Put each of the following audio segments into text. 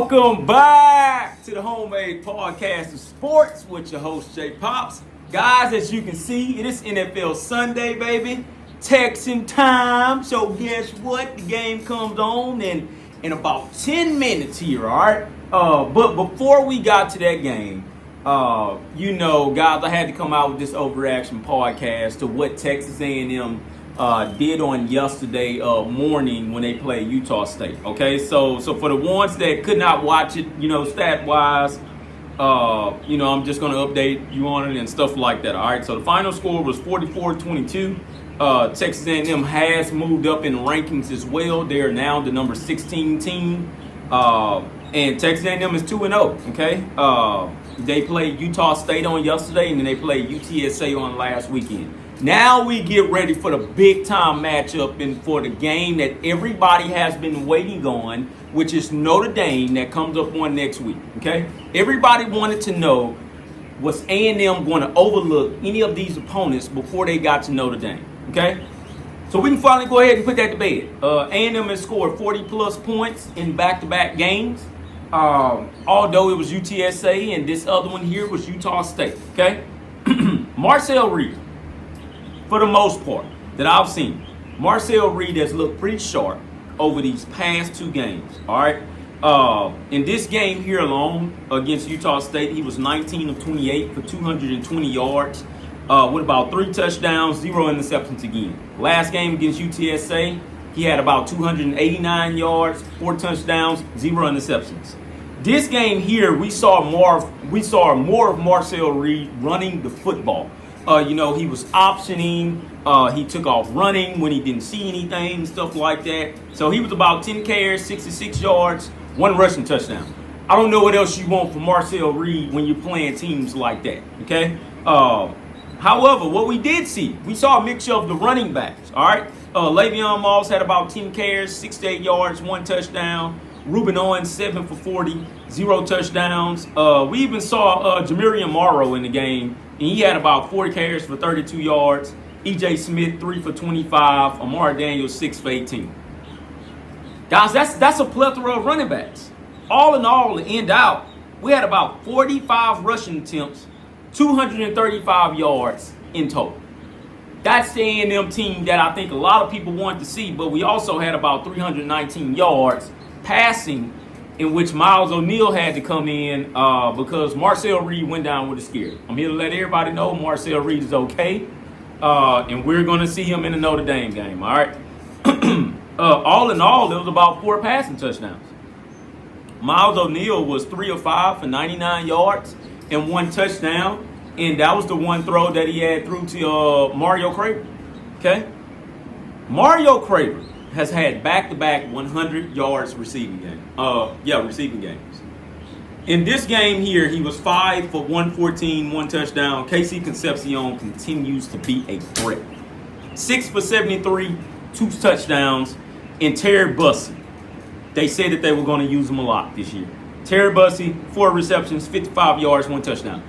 Welcome back to the Homemade Podcast of Sports with your host, Jay Pops. Guys, as you can see, it is NFL Sunday, baby. Texan time. So guess what? The game comes on in about 10 minutes here, all right? But before we got to that game, guys, I had to come out with this Overreaction podcast to what Texas A&M did on yesterday morning when they played Utah State. Okay, so for the ones that could not watch it, stat wise, I'm just gonna update you on it and stuff like that. All right, so the final score was 44-22. Texas A&M has moved up in rankings as well. They are now the number 16 team, and Texas A&M is 2-0. Okay, they played Utah State on yesterday, and then they played UTSA on last weekend. Now we get ready for the big time matchup and for the game that everybody has been waiting on, which is Notre Dame that comes up on next week. Okay, everybody wanted to know, was A&M going to overlook any of these opponents before they got to Notre Dame? Okay, so we can finally go ahead and put that to bed. A&M has scored 40 plus points in back-to-back games, although it was UTSA and this other one here was Utah State. Okay, Marcel Reed, for the most part that I've seen, Marcel Reed has looked pretty sharp over these past two games. All right. In this game here alone against Utah State, he was 19 of 28 for 220 yards with about 3 touchdowns, 0 interceptions again. Last game against UTSA, he had about 289 yards, 4 touchdowns, 0 interceptions. This game here, we saw more of Marcel Reed running the football. He was optioning. He took off running when he didn't see anything, stuff like that. So he was about 10 carries, 66 yards, 1 rushing touchdown. I don't know what else you want from Marcel Reed when you're playing teams like that, okay? However, what we did see, we saw a mixture of the running backs, all right? Le'Veon Moss had about 10 carries, 68 yards, 1 touchdown. Ruben Owens, 7 for 40, 0 touchdowns. We even saw Jamarian Morrow in the game, and he had about 40 carries for 32 yards. E.J. Smith, 3 for 25. Amari Daniels, 6 for 18. Guys, that's a plethora of running backs. All in all, to end out, we had about 45 rushing attempts, 235 yards in total. That's the A&M team that I think a lot of people wanted to see, but we also had about 319 yards passing, in which Miles O'Neal had to come in because Marcel Reed went down with a scare. I'm here to let everybody know Marcel Reed is okay, and we're going to see him in the Notre Dame game, all right? All in all, there was about 4 passing touchdowns. Miles O'Neal was 3 of 5 for 99 yards and 1 touchdown, and that was the one throw that he had through to Mario Craver, okay? Mario Craver has had back-to-back 100 yards receiving games. In this game here, he was 5 for 114, 1 touchdown. Casey Concepcion continues to be a threat. 6 for 73, 2 touchdowns. And Terry Bussey, they said that they were going to use him a lot this year. Terry Bussey, 4 receptions, 55 yards, 1 touchdown.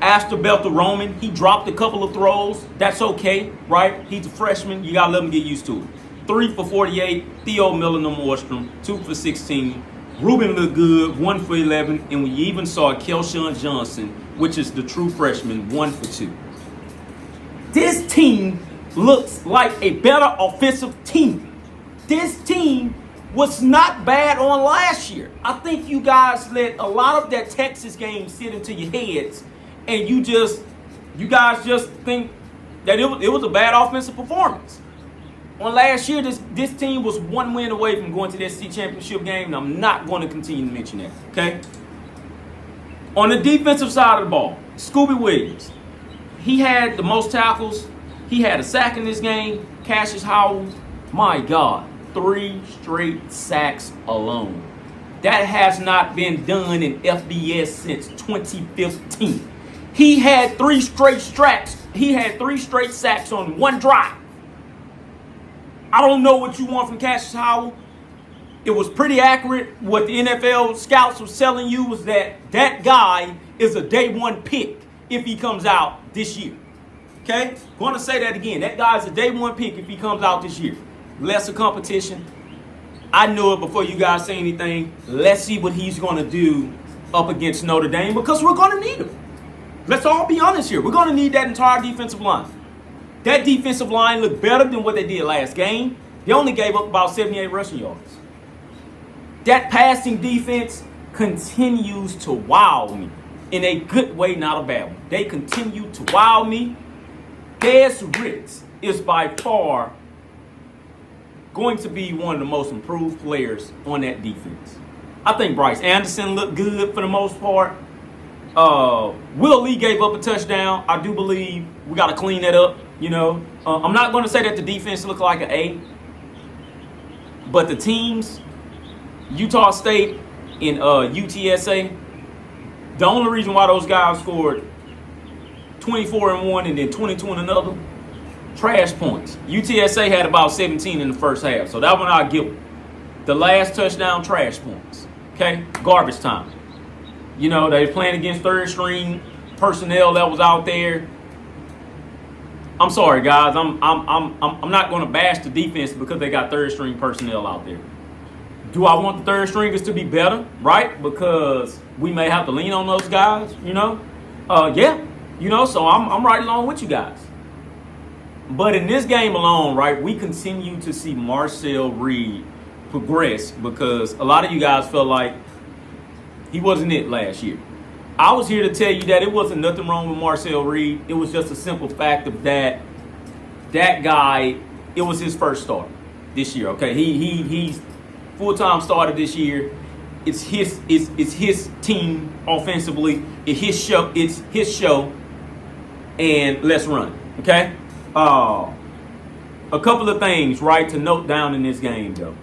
Astor Belter-Roman, he dropped a couple of throws. That's okay, right? He's a freshman. You got to let him get used to it. 3 for 48, Theo Millennium-Ostrom, 2 for 16. Ruben looked good, 1 for 11. And we even saw Kelshawn Johnson, which is the true freshman, 1 for 2. This team looks like a better offensive team. This team was not bad on last year. I think you guys let a lot of that Texas game sit into your heads, and you guys just think that it was a bad offensive performance. On last year, this team was 1 win away from going to the SEC championship game, and I'm not going to continue to mention that, okay? On the defensive side of the ball, Scooby Williams, he had the most tackles. He had a sack in this game. Cassius Howell, my God, 3 straight sacks alone. That has not been done in FBS since 2015. He had 3 straight sacks. He had 3 straight sacks on 1 drive. I don't know what you want from Cassius Howell. It was pretty accurate. What the NFL scouts was telling you was that guy is a day 1 pick if he comes out this year. Okay? Going to say that again. That guy's a day 1 pick if he comes out this year. Lesser competition. I knew it before you guys say anything. Let's see what he's going to do up against Notre Dame because we're going to need him. Let's all be honest here. We're going to need that entire defensive line. That defensive line looked better than what they did last game. They only gave up about 78 rushing yards. That passing defense continues to wow me in a good way, not a bad one. They continue to wow me. Des Ritz is by far going to be one of the most improved players on that defense. I think Bryce Anderson looked good for the most part. Will Lee gave up a touchdown. I do believe we got to clean that up. I'm not going to say that the defense looked like an A, but the teams, Utah State and UTSA, the only reason why those guys scored 24 in one and then 22 in another, trash points. UTSA had about 17 in the first half, so that one I'll give them. The last touchdown, trash points. Okay, garbage time. They were playing against third string personnel that was out there. I'm sorry, guys. I'm not going to bash the defense because they got third string personnel out there. Do I want the third stringers to be better? Right? Because we may have to lean on those guys. Yeah. So I'm right along with you guys. But in this game alone, right, we continue to see Marcel Reed progress because a lot of you guys felt like he wasn't it last year. I was here to tell you that it wasn't nothing wrong with Marcel Reed. It was just a simple fact of that guy, it was his first start this year, okay? He's full-time starter this year. It's his team offensively. It's his show. And let's run, okay? A couple of things, right, to note down in this game, though.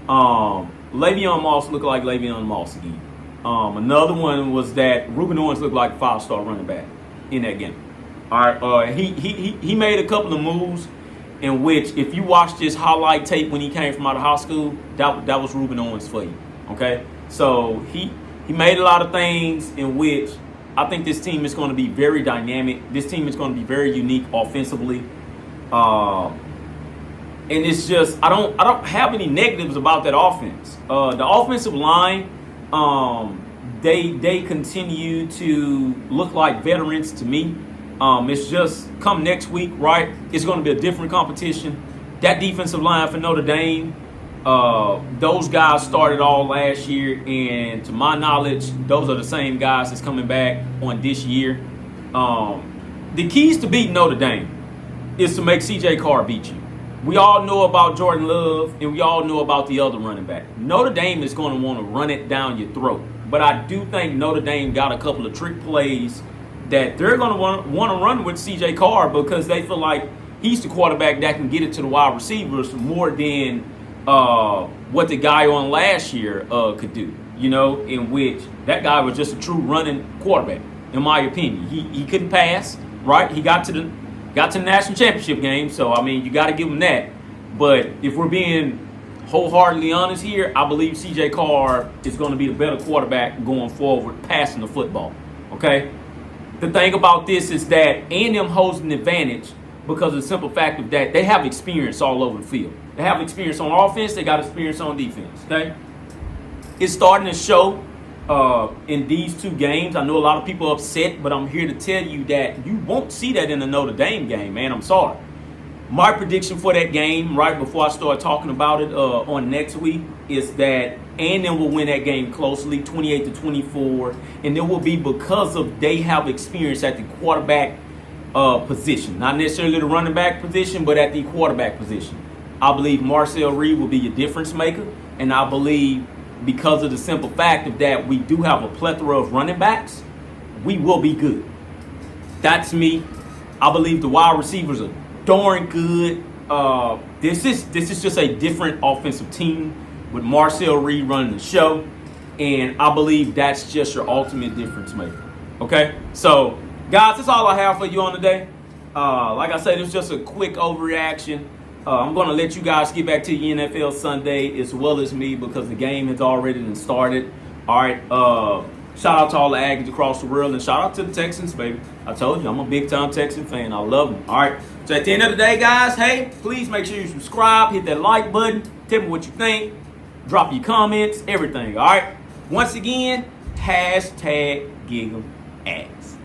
Le'Veon Moss looked like Le'Veon Moss again. Another one was that Ruben Owens looked like a 5-star running back in that game. All right, he made a couple of moves in which, if you watch this highlight tape when he came from out of high school, that was Ruben Owens for you. Okay, so he made a lot of things in which I think this team is going to be very dynamic. This team is going to be very unique offensively, and it's just I don't have any negatives about that offense. The offensive line. They continue to look like veterans to me. It's just come next week, right? It's going to be a different competition. That defensive line for Notre Dame, those guys started all last year, and to my knowledge, those are the same guys that's coming back on this year. The keys to beat Notre Dame is to make C.J. Carr beat you. We all know about Jordan Love, and we all know about the other running back. Notre Dame is going to want to run it down your throat. But I do think Notre Dame got a couple of trick plays that they're going to want to run with C.J. Carr because they feel like he's the quarterback that can get it to the wide receivers more than what the guy on last year could do. In which that guy was just a true running quarterback, in my opinion. He couldn't pass, right? He got to the national championship game, so, I mean, you got to give him that. But if we're being wholeheartedly honest here, I believe C.J. Carr is going to be the better quarterback going forward, passing the football, okay? The thing about this is that A&M holds an advantage because of the simple fact of that they have experience all over the field. They have experience on offense, they got experience on defense, okay? It's starting to show in these two games. I know a lot of people are upset, but I'm here to tell you that you won't see that in the Notre Dame game, man. I'm sorry. My prediction for that game, right before I start talking about it on next week, is that A&M will win that game closely, 28-24, and it will be because of they have experience at the quarterback position. Not necessarily the running back position, but at the quarterback position. I believe Marcel Reed will be your difference maker, and I believe because of the simple fact of that we do have a plethora of running backs, we will be good. That's me. I believe the wide receivers are darn good. This is just a different offensive team with Marcel Reed running the show, and I believe that's just your ultimate difference maker. Okay, so guys, that's all I have for you on today. Like I said, it's just a quick overreaction. I'm going to let you guys get back to your NFL Sunday as well as me because the game has already been started. All right. Shout out to all the Aggies across the world and shout out to the Texans, baby. I told you, I'm a big-time Texan fan. I love them. All right. So at the end of the day, guys, hey, please make sure you subscribe, hit that like button, tell me what you think. Drop your comments, everything, all right? Once again, hashtag Giggle Ads.